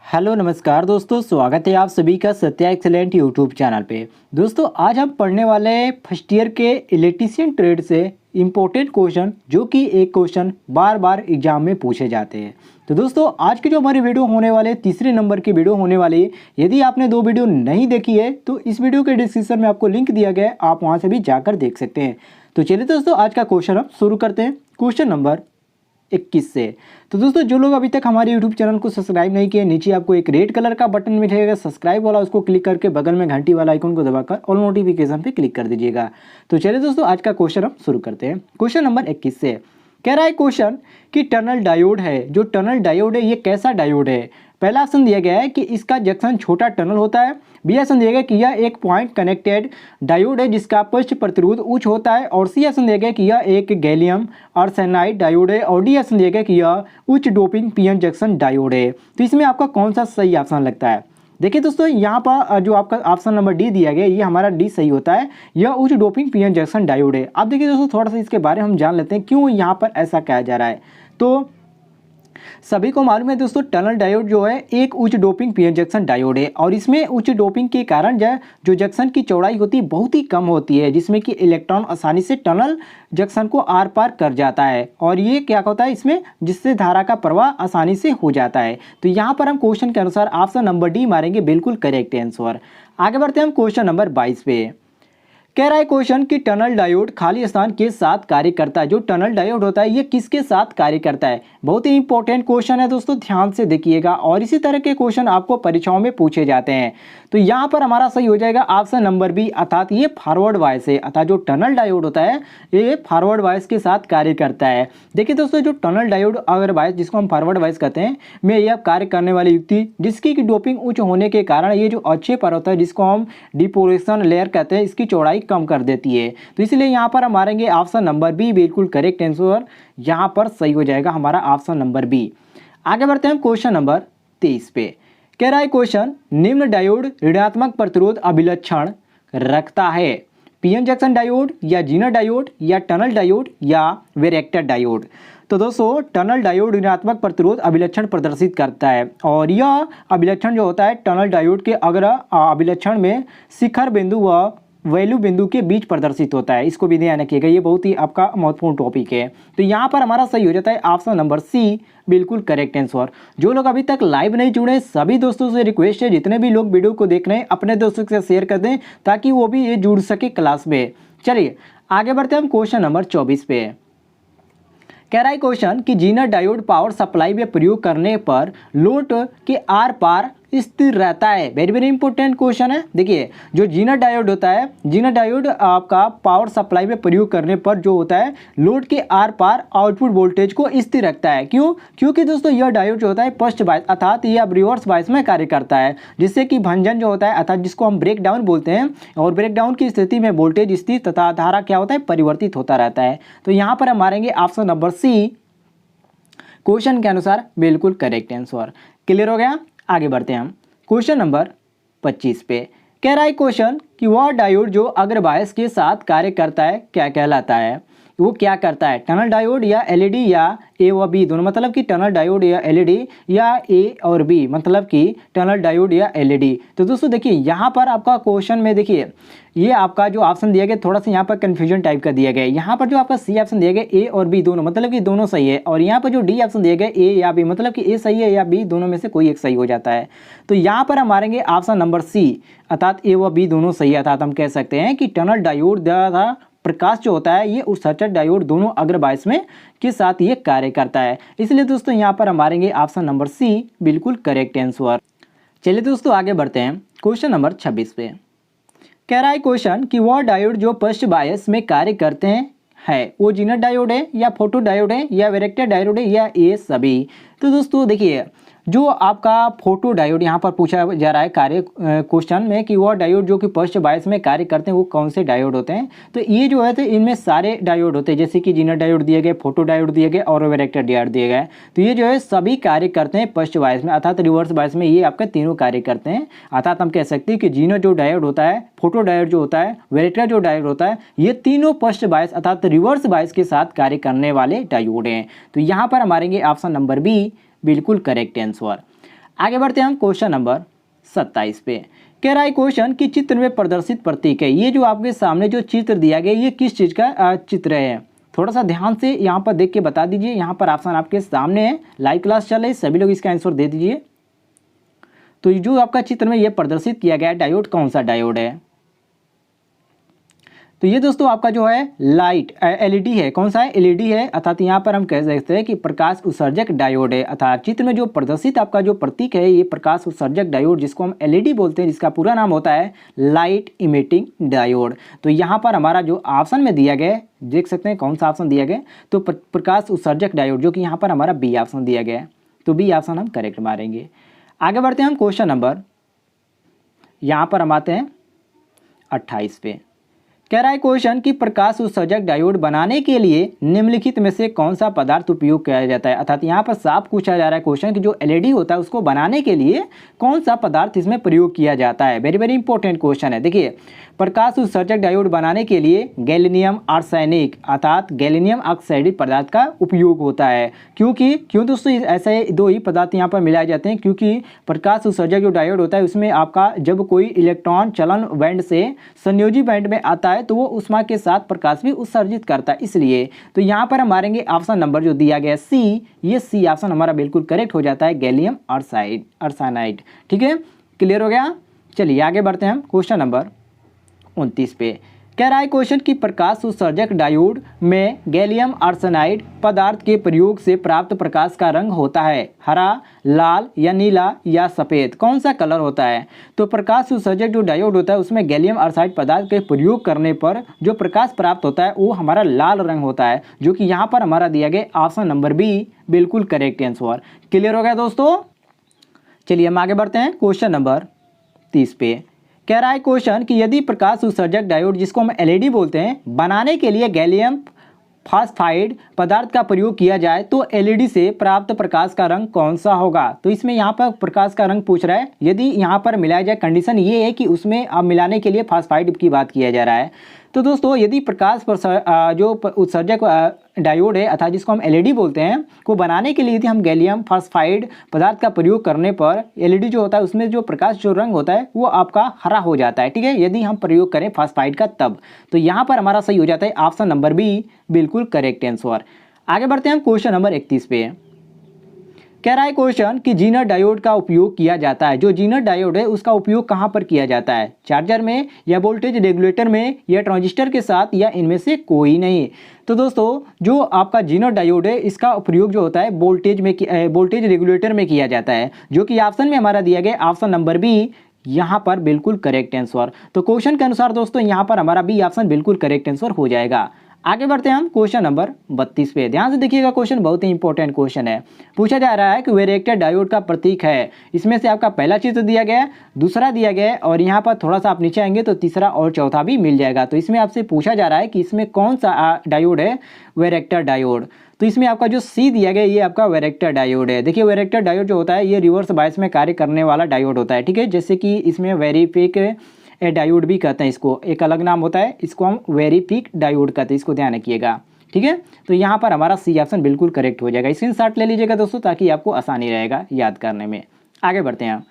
Hello नमस्कार दोस्तों, स्वागत है आप सभी का सत्या एक्सेलेंट यूट्यूब चैनल पे। दोस्तों आज हम पढ़ने वाले हैं फर्स्ट ईयर के इलेक्ट्रीशियन ट्रेड से इम्पोर्टेंट क्वेश्चन, जो कि एक क्वेश्चन बार बार एग्जाम में पूछे जाते हैं। तो दोस्तों आज की जो हमारी वीडियो होने वाले तीसरे नंबर की वीडियो होने वाली है। यदि आपने दो वीडियो नहीं देखी है तो इस वीडियो के डिस्क्रिप्शन में आपको लिंक दिया गया है, आप वहाँ से भी जाकर देख सकते हैं। तो चलिए दोस्तों आज का क्वेश्चन हम शुरू करते हैं क्वेश्चन नंबर 21 से। तो दोस्तों जो लोग अभी तक हमारे YouTube चैनल को सब्सक्राइब नहीं किए, नीचे आपको एक रेड कलर का बटन मिलेगा सब्सक्राइब वाला, उसको क्लिक करके बगल में घंटी वाला आइकन को दबाकर ऑल नोटिफिकेशन पे क्लिक कर दीजिएगा। तो चलिए दोस्तों आज का क्वेश्चन हम शुरू करते हैं क्वेश्चन नंबर 21 से। कह रहा है क्वेश्चन कि टनल डायोड है, जो टनल डायोड है ये कैसा डायोड है। पहला ऑप्शन दिया गया है कि इसका जंक्शन छोटा टनल होता है। बी ऑप्शन दिया गया कि यह एक पॉइंट कनेक्टेड डायोड है जिसका पृष्ठ प्रतिरोध उच्च होता है। और सी ऑप्शन दिया गया कि यह एक गैलियम आर्सेनाइड डायोड है। और डी ऑप्शन दिया गया कि यह उच्च डोपिंग पीएन जंक्शन डायोड है। तो इसमें आपका कौन सा सही ऑप्शन लगता है। देखिए दोस्तों यहाँ पर जो आपका ऑप्शन नंबर डी दिया गया ये हमारा डी सही होता है, यह उच्च डोपिंग पीएन जंक्शन डायोड है। अब देखिए दोस्तों थोड़ा सा इसके बारे में हम जान लेते हैं क्यों यहाँ पर ऐसा कहा जा रहा है। तो सभी को मालूम है दोस्तों टनल डायोड जो है एक उच्च डोपिंग पीएन जंक्शन डायोड है। और इसमें उच्च डोपिंग के कारण जो जंक्शन की चौड़ाई होती है बहुत ही कम होती है, जिसमें कि इलेक्ट्रॉन आसानी से टनल जंक्शन को आर पार कर जाता है। और ये क्या होता है इसमें, जिससे धारा का प्रवाह आसानी से हो जाता है। तो यहाँ पर हम क्वेश्चन के अनुसार ऑप्शन नंबर डी मारेंगे, बिल्कुल करेक्ट आंसर। आगे बढ़ते हैं हम क्वेश्चन नंबर 22 पे। कह रहा है क्वेश्चन कि टनल डायोड खाली स्थान के साथ कार्य करता है। जो टनल डायोड होता है ये किसके साथ कार्य करता है। बहुत ही इंपॉर्टेंट क्वेश्चन है दोस्तों, ध्यान से देखिएगा। और इसी तरह के क्वेश्चन आपको परीक्षाओं में पूछे जाते हैं। तो यहाँ पर हमारा सही हो जाएगा ऑप्शन नंबर बी, अर्थात ये फॉरवर्ड वाइस है। अर्थात जो टनल डायोड होता है ये फॉरवर्ड वाइस के साथ कार्य करता है। देखिए दोस्तों जो टनल डायोड अगर वाइस, जिसको हम फॉरवर्ड वाइस कहते हैं, में यह कार्य करने वाली युक्ति जिसकी डोपिंग उच्च होने के कारण ये जो अच्छे पर होता है जिसको हम डिपोरेशन लेयर कहते हैं, इसकी चौड़ाई कम कर देती है। तो इसलिए यहाँ पर हम मारेंगे ऑप्शन नंबर बी, बिल्कुल करेक्ट आंसर। यहाँ पर सही हो जाएगा हमारा ऑप्शन नंबर बी। आगे बढ़ते हैं क्वेश्चन नंबर 23 पे। कह रहा है क्वेश्चन निम्न डायोड ऋणात्मक प्रतिरोध अभिलक्षण रखता है। पीएन जंक्शन डायोड या जीनर डायोड या टनल डायोड या वेरेक्टर डायोड। तो दोस्तों टनल डायोड ऋणात्मक प्रतिरोध अभिलक्षण प्रदर्शित करता है। और यह अभिलक्षण जो होता है टनल डायोड के अगर अभिलक्षण में शिखर बिंदु व वैल्यू बिंदु के बीच प्रदर्शित होता है। इसको भी ध्यान रखिएगा, ये बहुत ही आपका महत्वपूर्ण टॉपिक है। तो यहाँ पर हमारा सही हो जाता है ऑप्शन नंबर सी, बिल्कुल करेक्ट आंसर। जो लोग अभी तक लाइव नहीं जुड़े सभी दोस्तों से रिक्वेस्ट है, जितने भी लोग वीडियो को देख रहे हैं अपने दोस्तों के साथ शेयर कर दें ताकि वो भी ये जुड़ सके क्लास में। चलिए आगे बढ़ते हैं हम क्वेश्चन नंबर 24 पे। कह रहा है क्वेश्चन कि जीनर डायोड पावर सप्लाई में प्रयोग करने पर लोड के आर पार स्थिर रहता है। वेरी वेरी इंपॉर्टेंट क्वेश्चन है। देखिए जो जीनर डायोड होता है, जीनर डायोड आपका पावर सप्लाई में प्रयोग करने पर जो होता है लोड के आर पार आउटपुट वोल्टेज को स्थिर रखता है। क्यों? क्योंकि दोस्तों यह डायोड जो होता है फर्स्ट बायस अर्थात यह अब रिवर्स बायस में कार्य करता है, जिससे कि भंजन जो होता है अर्थात जिसको हम ब्रेक डाउन बोलते हैं, और ब्रेक डाउन की स्थिति में वोल्टेज स्थिर तथा धारा क्या होता है परिवर्तित होता रहता है। तो यहाँ पर हम मारेंगे ऑप्शन नंबर सी, क्वेश्चन के अनुसार बिल्कुल करेक्ट आंसर। क्लियर हो गया। आगे बढ़ते हैं हम क्वेश्चन नंबर 25 पे। कह रहा है क्वेश्चन कि वह डायोड जो अग्र बायस के साथ कार्य करता है क्या कहलाता है। वो क्या करता है, टनल डायोड या एलईडी या ए व बी दोनों, मतलब कि टनल डायोड या एलईडी या ए और बी, मतलब कि टनल डायोड या एलईडी। तो दोस्तों देखिए यहाँ पर आपका क्वेश्चन में देखिए ये आपका जो ऑप्शन दिया गया थोड़ा सा यहाँ पर कन्फ्यूजन टाइप का दिया गया है। यहाँ पर जो आपका सी ऑप्शन दिया गया ए और बी दोनों, मतलब कि दोनों सही है। और यहाँ पर जो डी ऑप्शन दिया गया ए या बी, मतलब कि ए सही है या बी, दोनों में से कोई एक सही हो जाता है। तो यहाँ पर हम मारेंगे ऑप्शन नंबर सी, अर्थात ए व बी दोनों सही है। अर्थात हम कह सकते हैं कि टनल डायोड द्वारा प्रकाश जो होता है ये उत्सर्जक डायोड दोनों अग्र बायस में के साथ ये कार्य करता है। इसलिए दोस्तों यहाँ पर हम मारेंगे ऑप्शन नंबर सी, बिल्कुल करेक्ट आंसर। चलिए दोस्तों आगे बढ़ते हैं क्वेश्चन नंबर 26 पे। कह रहा है क्वेश्चन कि वह डायोड जो फर्स्ट बायस में कार्य करते हैं है वो जीनर डायोड है या फोटो डायोड है या वेरेक्टर डायोड है या ये सभी। तो दोस्तों देखिए जो आपका फोटो डायोड यहाँ पर पूछा जा रहा है कार्य क्वेश्चन में कि वह डायोड जो कि फर्स्ट बायस में कार्य करते हैं वो कौन से डायोड होते हैं। तो ये जो है तो इनमें सारे डायोड होते हैं, जैसे कि जीनर डायोड दिए गए, फोटो डायोड दिए गए और वेरेक्टर डायोड दिए गए। तो ये जो है सभी कार्य करते हैं फर्स्ट बायस में, अर्थात रिवर्स बायस में ये आपके तीनों कार्य करते हैं। अर्थात हम कह सकते हैं कि जीनर जो डायोड होता है, फोटो डायोड जो होता है, वेरेक्टर जो डायोड होता है, ये तीनों फर्स्ट बायस अर्थात रिवर्स बायस के साथ कार्य करने वाले डायोड हैं। तो यहाँ पर हमारे ऑप्शन नंबर बी, बिल्कुल करेक्ट आंसर। आगे बढ़ते हैं हम क्वेश्चन नंबर 27 पे। कह रहा है क्वेश्चन कि चित्र में प्रदर्शित प्रतीक है, ये जो आपके सामने जो चित्र दिया गया ये किस चीज़ का चित्र है? थोड़ा सा ध्यान से यहाँ पर देख के बता दीजिए। यहाँ पर ऑप्शन आपके सामने है, लाइव क्लास चल रही है, सभी लोग इसका आंसर दे दीजिए। तो जो आपका चित्र में ये प्रदर्शित किया गया है डायोड कौन सा डायोड है? तो ये दोस्तों आपका जो है लाइट एलईडी है। कौन सा है? एलईडी है। अर्थात यहाँ पर हम कह सकते हैं कि प्रकाश उत्सर्जक डायोड है। अर्थात चित्र में जो प्रदर्शित आपका जो प्रतीक है ये प्रकाश उत्सर्जक डायोड, जिसको हम एलईडी बोलते हैं, जिसका पूरा नाम होता है लाइट इमिटिंग डायोड। तो यहाँ पर हमारा जो ऑप्शन में दिया गया है, देख सकते हैं कौन सा ऑप्शन दिया गया, तो प्रकाश उत्सर्जक डायोड, जो कि यहाँ पर हमारा बी ऑप्शन दिया गया है। तो बी ऑप्शन हम करेक्ट मारेंगे। आगे बढ़ते हैं हम क्वेश्चन नंबर, यहाँ पर हम आते हैं 28 पे। कह रहा है क्वेश्चन कि प्रकाश उत्सर्जक डायोड बनाने के लिए निम्नलिखित में से कौन सा पदार्थ उपयोग किया जाता है? अर्थात यहाँ पर साफ पूछा जा रहा है क्वेश्चन कि जो एलईडी होता है उसको बनाने के लिए कौन सा पदार्थ इसमें प्रयोग किया जाता है। वेरी वेरी इंपॉर्टेंट क्वेश्चन है। देखिए, प्रकाश उत्सर्जक डायोड बनाने के लिए गैलियम आर्सेनिक अर्थात गैलियम ऑक्साइड पदार्थ का उपयोग होता है। क्यों दोस्तों ऐसे दो ही पदार्थ यहाँ पर मिलाए जाते हैं? क्योंकि प्रकाश उत्सर्जक जो डायोड होता है उसमें आपका जब कोई इलेक्ट्रॉन चलन बैंड से संयोजी बैंड में आता है तो वो ऊष्मा के साथ प्रकाश भी उत्सर्जित करता है, इसलिए। तो यहाँ पर हम मारेंगे ऑप्शन नंबर जो दिया गया सी, ये सी ऑप्शन हमारा बिल्कुल करेक्ट हो जाता है, गैलियम आर्सेनाइड। ठीक है, क्लियर हो गया। चलिए आगे बढ़ते हैं हम क्वेश्चन नंबर 29 पे। कह रहा है क्वेश्चन कि प्रकाश उत्सर्जक डायोड में गैलियम आर्सेनाइड पदार्थ के प्रयोग से प्राप्त प्रकाश का रंग होता है हरा, लाल या नीला या सफ़ेद? कौन सा कलर होता है? तो प्रकाश उत्सर्जक जो डायोड होता है उसमें गैलियम आर्सेनाइड पदार्थ के प्रयोग करने पर जो प्रकाश प्राप्त होता है वो हमारा लाल रंग होता है, जो कि यहाँ पर हमारा दिया गया ऑप्शन नंबर बी बिल्कुल करेक्ट आंसर। क्लियर हो गया दोस्तों। चलिए हम आगे बढ़ते हैं क्वेश्चन नंबर 30 पे। कह रहा है क्वेश्चन कि यदि प्रकाश उत्सर्जक डायोड, जिसको हम एलईडी बोलते हैं, बनाने के लिए गैलियम फास्फाइड पदार्थ का प्रयोग किया जाए तो एलईडी से प्राप्त प्रकाश का रंग कौन सा होगा? तो इसमें यहाँ पर प्रकाश का रंग पूछ रहा है। यदि यहाँ पर मिलाया जाए, कंडीशन ये है कि उसमें अब मिलाने के लिए फास्फाइड की बात किया जा रहा है। तो दोस्तों यदि प्रकाश जो उत्सर्जक डायोड है अर्थात जिसको हम एलईडी बोलते हैं को बनाने के लिए यदि हम गैलियम फास्फाइड पदार्थ का प्रयोग करने पर एलईडी जो होता है उसमें जो प्रकाश जो रंग होता है वो आपका हरा हो जाता है। ठीक है, यदि हम प्रयोग करें फास्फाइड का तब। तो यहाँ पर हमारा सही हो जाता है ऑप्शन नंबर बी बिल्कुल करेक्ट आंसर। आगे बढ़ते हैं हम क्वेश्चन नंबर 31 पे। कह रहा है क्वेश्चन कि जीनर डायोड का उपयोग किया जाता है। जो जीनर डायोड है उसका उपयोग कहाँ पर किया जाता है? चार्जर में या वोल्टेज रेगुलेटर में या ट्रांजिस्टर के साथ या इनमें से कोई नहीं। तो दोस्तों जो आपका जीनर डायोड है इसका प्रयोग जो होता है वोल्टेज रेगुलेटर में किया जाता है, जो कि ऑप्शन में हमारा दिया गया ऑप्शन नंबर बी यहाँ पर बिल्कुल करेक्ट आंसर। तो क्वेश्चन के अनुसार दोस्तों यहाँ पर हमारा बी ऑप्शन बिल्कुल करेक्ट आंसर हो जाएगा। आगे बढ़ते हैं हम क्वेश्चन नंबर 32 पे। ध्यान से देखिएगा, क्वेश्चन बहुत ही इंपॉर्टेंट क्वेश्चन है। पूछा जा रहा है कि वेरिएक्टर डायोड का प्रतीक है। इसमें से आपका पहला चित्र दिया गया है, दूसरा दिया गया है और यहाँ पर थोड़ा सा आप नीचे आएंगे तो तीसरा और चौथा भी मिल जाएगा। तो इसमें आपसे पूछा जा रहा है कि इसमें कौन सा डायोड है? वेरिएक्टर डायोड। तो इसमें आपका जो सी दिया गया ये आपका वेरिएक्टर डायोड है। देखिए वेरिएक्टर डायोड जो होता है ये रिवर्स बायस में कार्य करने वाला डायोड होता है। ठीक है, जैसे कि इसमें वेरिफिक डायोड भी कहते हैं, इसको एक अलग नाम होता है, इसको हम वेरिफिक डायोड कहते हैं, इसको ध्यान रखिएगा। ठीक है, तो यहाँ पर हमारा सी ऑप्शन बिल्कुल करेक्ट हो जाएगा। स्क्रीनशॉट ले लीजिएगा दोस्तों ताकि आपको आसानी रहेगा याद करने में। आगे बढ़ते हैं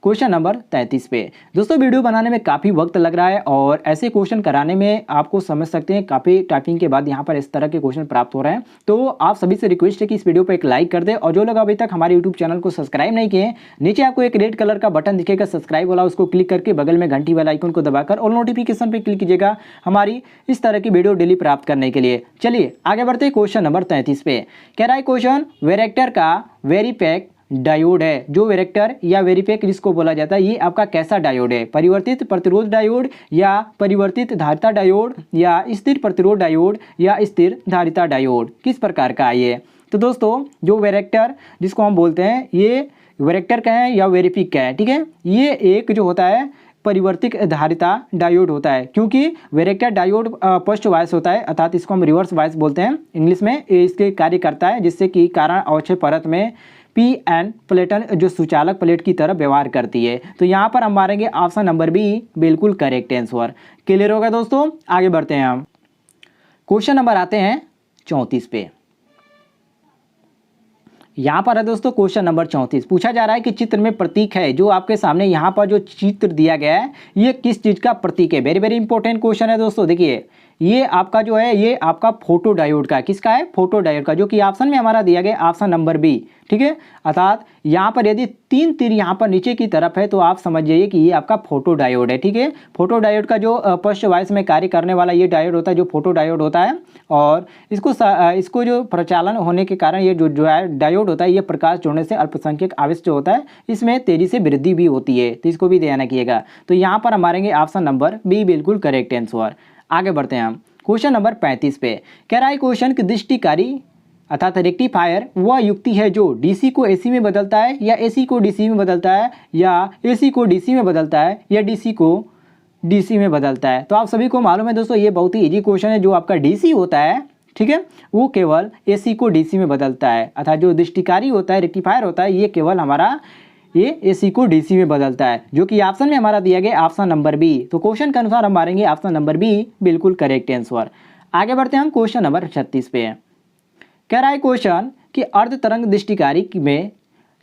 क्वेश्चन नंबर 33 पे। दोस्तों वीडियो बनाने में काफ़ी वक्त लग रहा है और ऐसे क्वेश्चन कराने में आपको समझ सकते हैं काफ़ी टाइपिंग के बाद यहाँ पर इस तरह के क्वेश्चन प्राप्त हो रहे हैं। तो आप सभी से रिक्वेस्ट है कि इस वीडियो पर एक लाइक कर दें और जो लोग अभी तक हमारे यूट्यूब चैनल को सब्सक्राइब नहीं किए, नीचे आपको एक रेड कलर का बटन दिखेगा सब्सक्राइब वाला, उसको क्लिक करके बगल में घंटी वाला आइकन को दबाकर और नोटिफिकेशन पर क्लिक कीजिएगा हमारी इस तरह की वीडियो डेली प्राप्त करने के लिए। चलिए आगे बढ़ते हैं क्वेश्चन नंबर 33 पे। कह रहा है क्वेश्चन वेरिएक्टर का वेरीपैक डायोड है। जो वेरिएक्टर या वेरीपैक जिसको बोला जाता है ये आपका कैसा डायोड है? परिवर्तित प्रतिरोध डायोड या परिवर्तित धारिता डायोड या स्थिर प्रतिरोध डायोड या स्थिर धारिता डायोड, किस प्रकार का है ये? तो दोस्तों जो वेरिएक्टर जिसको हम बोलते हैं ये वेरिएक्टर का है या वेरीपैक का है। ठीक है, ये एक जो होता है परिवर्तित धारिता डायोड होता है, क्योंकि वेरिएक्टर डायोड फर्स्ट वाइस होता है अर्थात इसको हम रिवर्स वाइस बोलते हैं इंग्लिश में। इसके कार्य करता है जिससे कि कारण अवक्षय परत में पी एन प्लेटन जो सुचालक प्लेट की तरह व्यवहार करती है। तो यहाँ पर हम मारेंगे ऑप्शन नंबर बी बिल्कुल करेक्ट आंसर। क्लियर होगा दोस्तों। आगे बढ़ते हैं हम क्वेश्चन नंबर आते हैं 34 पे। यहाँ पर है दोस्तों क्वेश्चन नंबर 34। पूछा जा रहा है कि चित्र में प्रतीक है जो आपके सामने यहाँ पर जो चित्र दिया गया है ये किस चीज़ का प्रतीक है। वेरी वेरी इंपॉर्टेंट क्वेश्चन है दोस्तों। देखिए ये आपका जो है ये आपका फोटो डायोड का है। किसका है? फोटो डायोड का, जो कि ऑप्शन में हमारा दिया गया ऑप्शन नंबर बी। ठीक है, अर्थात यहाँ पर यदि 3 तीर यहाँ पर नीचे की तरफ है तो आप समझ जाइए कि ये आपका फोटो डायोड है। ठीक है, फोटो डायोड का जो फर्स्ट वॉइस में कार्य करने वाला ये डायोड होता है, जो फोटो डायोड होता है। और इसको जो प्रचालन होने के कारण ये जो डायोड होता है ये प्रकाश जोड़ने से अल्पसंख्यक आवेश जो होता है इसमें तेजी से वृद्धि भी होती है, तो इसको भी ध्यान रखिएगा। तो यहाँ पर हम मारेंगे ऑप्शन नंबर बी बिल्कुल करेक्ट आंसर। आगे बढ़ते हैं हम क्वेश्चन नंबर 35 पे। कह रहा है क्वेश्चन की दृष्टिकारी अर्थात रेक्टिफायर वह युक्ति है जो डीसी को एसी में बदलता है या एसी को डीसी में बदलता है या एसी को डीसी में बदलता है या डीसी को डीसी में बदलता है। तो आप सभी को मालूम है दोस्तों ये बहुत ही इजी क्वेश्चन है। जो आपका डीसी होता है, ठीक है, वो केवल एसी को डीसी में बदलता है, अर्थात जो दृष्टिकारी होता है रेक्टिफायर होता है ये केवल हमारा ये एसी को डीसी में बदलता है, जो कि ऑप्शन में हमारा दिया गया ऑप्शन नंबर बी। तो क्वेश्चन के अनुसार हम मारेंगे ऑप्शन नंबर बी बिल्कुल करेक्ट आंसर। आगे बढ़ते हैं हम क्वेश्चन नंबर 36 पे। कह रहा है क्वेश्चन कि अर्ध तरंग दृष्टिकारी में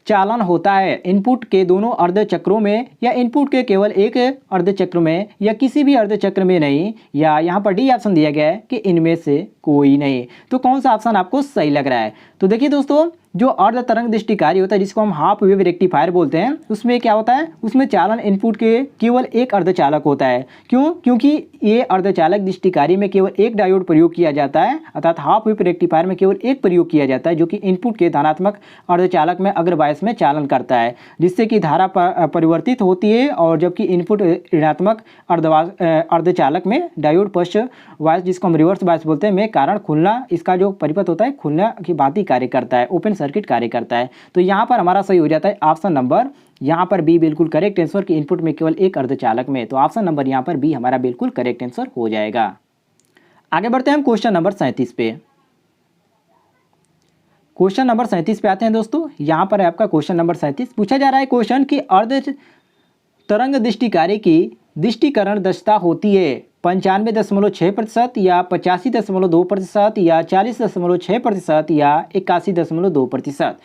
चालन होता है इनपुट के दोनों अर्ध चक्रों में या इनपुट के केवल एक अर्ध चक्र में या किसी भी अर्ध चक्र में नहीं, या यहाँ पर डी ऑप्शन दिया गया है कि इनमें से कोई नहीं। तो कौन सा ऑप्शन आपको सही लग रहा है? तो देखिए दोस्तों जो अर्ध तरंग दृष्टिकारी होता है जिसको हम हाफ वेव रेक्टिफायर बोलते हैं, उसमें क्या होता है, उसमें चालन इनपुट के केवल एक अर्धचालक होता है। क्यों? क्योंकि ये अर्धचालक दृष्टिकारी में केवल एक डायोड प्रयोग किया जाता है, अर्थात हाफ वेव रेक्टिफायर में केवल एक प्रयोग किया जाता है जो कि इनपुट के धनात्मक अर्धचालक में अग्रवायस में चालन करता है, जिससे कि धारा परिवर्तित होती है। और जबकि इनपुट ऋणात्मक अर्धचालक में डायोड पश्च वायस जिसको हम रिवर्स वायस बोलते हैं में कारण खुलना, इसका जो परिपथ होता है खुलना की भांति कार्य करता है, ओपन सर्किट कार्य करता है। तो यहाँ पर हमारा सही हो जाता है ऑप्शन नंबर यहाँ पर बी बिल्कुल करेक्ट आंसर कि इनपुट में केवल एक अर्धचालक में। तो ऑप्शन नंबर यहाँ पर बी हमारा बिल्कुल करेक्ट आंसर हो जाएगा। आगे बढ़ते हैं हम क्वेश्चन नंबर 37 पे। क्वेश्चन नंबर 37 पे आते हैं दोस्तों। यहाँ पर है आपका क्वेश्चन नंबर 37। पूछा जा रहा है क्वेश्चन की अर्ध तरंग दृष्टिकारी की दृष्टिकरण दक्षता होती है 95.6% या 85.2% या 40.6% या 81.2%।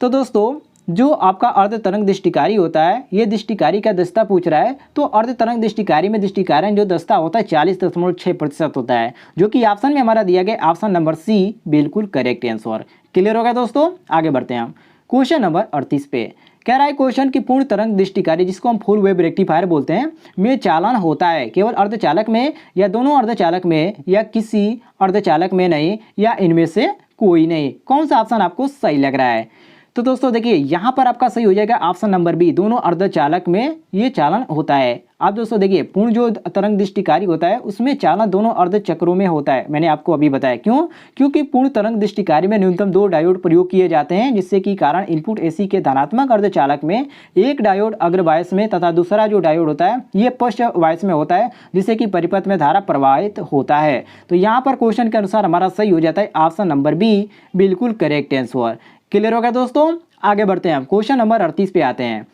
तो दोस्तों जो आपका अर्ध तरंग दृष्टिकारी होता है ये दृष्टिकारी का दस्ता पूछ रहा है, तो अर्ध तरंग दृष्टिकारी में दृष्टिकारण जो दस्ता होता है 40.6% होता है, जो कि ऑप्शन में हमारा दिया गया ऑप्शन नंबर सी बिल्कुल करेक्ट आंसर। क्लियर होगा दोस्तों? आगे बढ़ते हैं हम क्वेश्चन नंबर 38 पे। कह रहा है क्वेश्चन की पूर्ण तरंग दृष्टिकारी जिसको हम फुल वेव रेक्टिफायर बोलते हैं में चालन होता है केवल अर्धचालक में या दोनों अर्धचालक में या किसी अर्धचालक में नहीं या इनमें से कोई नहीं। कौन सा ऑप्शन आपको सही लग रहा है? तो दोस्तों देखिए यहाँ पर आपका सही हो जाएगा ऑप्शन नंबर बी, दोनों अर्धचालक में ये चालन होता है। आप दोस्तों देखिए पूर्ण जो तरंग दृष्टिकारी होता है उसमें चालन दोनों अर्ध चक्रों में होता है, मैंने आपको अभी बताया। क्यों? क्योंकि पूर्ण तरंग दृष्टिकारी में न्यूनतम 2 डायोड प्रयोग किए जाते हैं, जिससे कि कारण इनपुट एसी के धनात्मक अर्धचालक में एक डायोड अग्रवायस में तथा दूसरा जो डायोड होता है ये पश्च वायस में होता है, जिससे कि परिपथ में धारा प्रवाहित होता है। तो यहाँ पर क्वेश्चन के अनुसार हमारा सही हो जाता है ऑप्शन नंबर बी बिल्कुल करेक्ट आंसर। क्लियर होगा दोस्तों? आगे बढ़ते हैं हम क्वेश्चन नंबर 38 पे आते हैं।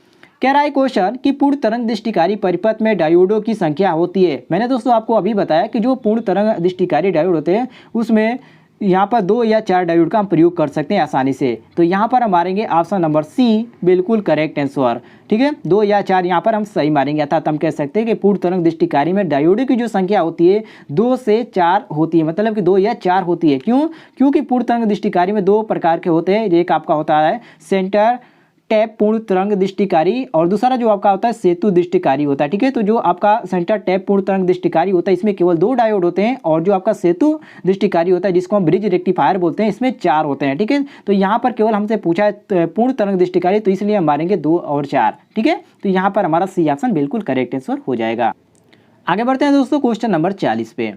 कह रहा है क्वेश्चन कि पूर्ण तरंग दृष्टिकारी परिपथ में डायोडों की संख्या होती है। मैंने दोस्तों आपको अभी बताया कि जो पूर्ण तरंग दृष्टिकारी डायोड होते हैं उसमें यहाँ पर 2 या 4 डायोड का हम प्रयोग कर सकते हैं आसानी से। तो यहाँ पर हम मारेंगे ऑप्शन नंबर सी बिल्कुल करेक्ट आंसर। ठीक है, 2 या 4 यहाँ पर हम सही मारेंगे, अर्थात हम कह सकते हैं कि पूर्ण तरंग दृष्टिकारी में डायोडों की जो संख्या होती है 2 से 4 होती है, मतलब कि 2 या 4 होती है। क्यों? क्योंकि पूर्ण तरंग दृष्टिकारी में 2 प्रकार के होते हैं, एक आपका होता है सेंटर टैप पूर्ण तरंग दृष्टिकारी और दूसरा जो आपका होता है सेतु दृष्टिकारी होता है। ठीक है, तो जो आपका सेंटर टैप पूर्ण तरंग दृष्टिकारी होता है इसमें केवल 2 डायोड होते हैं, और जो आपका सेतु दृष्टिकारी होता है जिसको हम ब्रिज रेक्टिफायर बोलते हैं इसमें 4 होते हैं। ठीक है, तो यहाँ पर केवल हमसे पूछा है पूर्ण तरंग दृष्टिकारी, तो इसलिए हम मारेंगे 2 और 4। ठीक है, तो यहाँ पर हमारा सी ऑप्शन बिल्कुल करेक्ट आंसर हो जाएगा। आगे बढ़ते हैं दोस्तों क्वेश्चन नंबर 40 पे।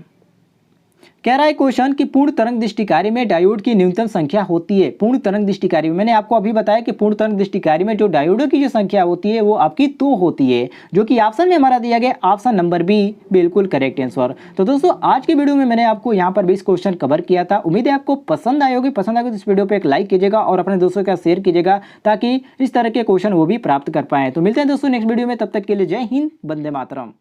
कह रहा है क्वेश्चन कि पूर्ण तरंग दृष्टिकारी में डायोड की न्यूनतम संख्या होती है। पूर्ण तरंग दृष्टिकारी में मैंने आपको अभी बताया कि पूर्ण तरंग दृष्टिकारी में जो डायोडों की जो संख्या होती है वो आपकी 2 होती है, जो कि ऑप्शन में हमारा दिया गया ऑप्शन नंबर बी बिल्कुल करेक्ट आंसर। तो दोस्तों आज की वीडियो में मैंने आपको यहाँ पर 20 क्वेश्चन कवर किया था। उम्मीद है आपको पसंद आए होगी। पसंद आएगी तो इस वीडियो पर एक लाइक कीजिएगा और अपने दोस्तों का शेयर कीजिएगा ताकि इस तरह के क्वेश्चन वो भी प्राप्त कर पाएँ। तो मिलते हैं दोस्तों नेक्स्ट वीडियो में, तब तक के लिए जय हिंद, वंदे मातरम।